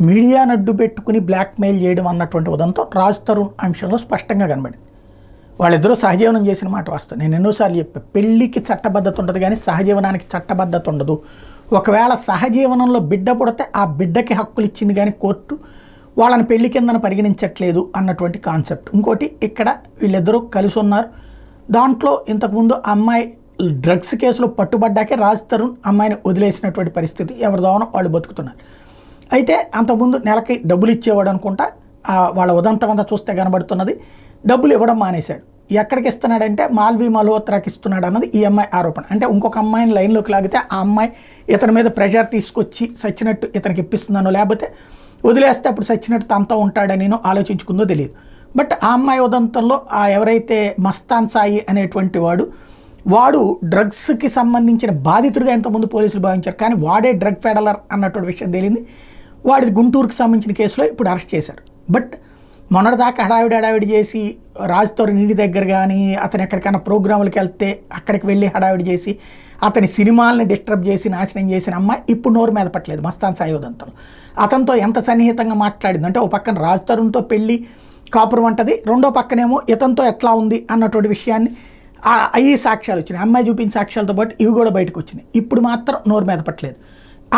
మీడియాను అడ్డు పెట్టుకుని బ్లాక్మెయిల్ చేయడం అన్నటువంటి ఉదంతం రాజ్ తరుణ్ అంశంలో స్పష్టంగా కనబడింది. వాళ్ళిద్దరూ సహజీవనం చేసిన మాట వాస్తవం. నేను ఎన్నోసార్లు చెప్పాను, పెళ్ళికి చట్టబద్ధత ఉంటుంది కానీ సహజీవనానికి చట్టబద్ధత ఉండదు. ఒకవేళ సహజీవనంలో బిడ్డ పుడితే ఆ బిడ్డకి హక్కులు ఇచ్చింది కానీ కోర్టు వాళ్ళని పెళ్లి కిందన పరిగణించట్లేదు అన్నటువంటి కాన్సెప్ట్. ఇంకోటి, ఇక్కడ వీళ్ళిద్దరూ కలిసి ఉన్నారు. దాంట్లో ఇంతకుముందు అమ్మాయి డ్రగ్స్ కేసులో పట్టుబడ్డాకే రాజ్ తరుణ్ అమ్మాయిని వదిలేసినటువంటి పరిస్థితి, ఎవరి దోవన వాళ్ళు బతుకుతున్నారు. అయితే అంతకుముందు నెలకి డబ్బులు ఇచ్చేవాడు అనుకుంటా, వాళ్ళ ఉదంతం అంతా చూస్తే కనబడుతున్నది. డబ్బులు ఇవ్వడం మానేశాడు. ఎక్కడికి ఇస్తున్నాడంటే మాల్వి మల్హోత్రాకి ఇస్తున్నాడు అన్నది ఈ అమ్మాయి ఆరోపణ. అంటే ఇంకొక అమ్మాయిని లైన్లోకి లాగితే ఆ అమ్మాయి ఇతని మీద ప్రెషర్ తీసుకొచ్చి సచ్చినట్టు ఇతనికి ఇప్పిస్తున్నానో, లేకపోతే వదిలేస్తే అప్పుడు సచ్చినట్టు తనతో ఉంటాడని ఆలోచించుకుందో తెలియదు. బట్ ఆ అమ్మాయి ఉదంతంలో ఎవరైతే మస్తాన్ సాయి అనేటువంటి వాడు డ్రగ్స్కి సంబంధించిన బాధితుడిగా ఎంతమంది పోలీసులు భావించారు, కానీ వాడే డ్రగ్ పెడలర్ అన్నటువంటి విషయం తేలింది. వాడిది గుంటూరుకు సంబంధించిన కేసులో ఇప్పుడు అరెస్ట్ చేశారు. బట్ మొన్నటిదాకా హడావిడి చేసి రాజ్ తరుణ్ ఇంటి దగ్గర కానీ అతను ఎక్కడికైనా ప్రోగ్రాములకు వెళ్తే అక్కడికి వెళ్ళి హడావిడి చేసి అతని సినిమాలని డిస్టర్బ్ చేసి నాశనం చేసిన అమ్మాయి ఇప్పుడు నోరు మీద పట్టలేదు మస్తాన్ సాయి ఉదంతంలో. అతనితో ఎంత సన్నిహితంగా మాట్లాడింది అంటే, ఒక పక్కన రాజ్ తరుణ్తో పెళ్ళి కాపురం అంటది, రెండో పక్కనేమో ఇతనితో ఎట్లా ఉంది అన్నటువంటి విషయాన్ని అయ్యి సాక్ష్యాలు వచ్చినాయి. అమ్మాయి చూపించిన సాక్ష్యాలతో పాటు ఇవి కూడా బయటకు వచ్చినాయి. ఇప్పుడు మాత్రం నోరు మీద పట్టలేదు.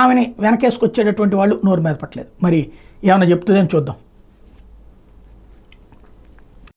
ఆమెని వెనకేసుకొచ్చేటటువంటి వాళ్ళు నోరు మీద పట్టలేదు. మరి ఏమైనా చెప్తుందని చూద్దాం.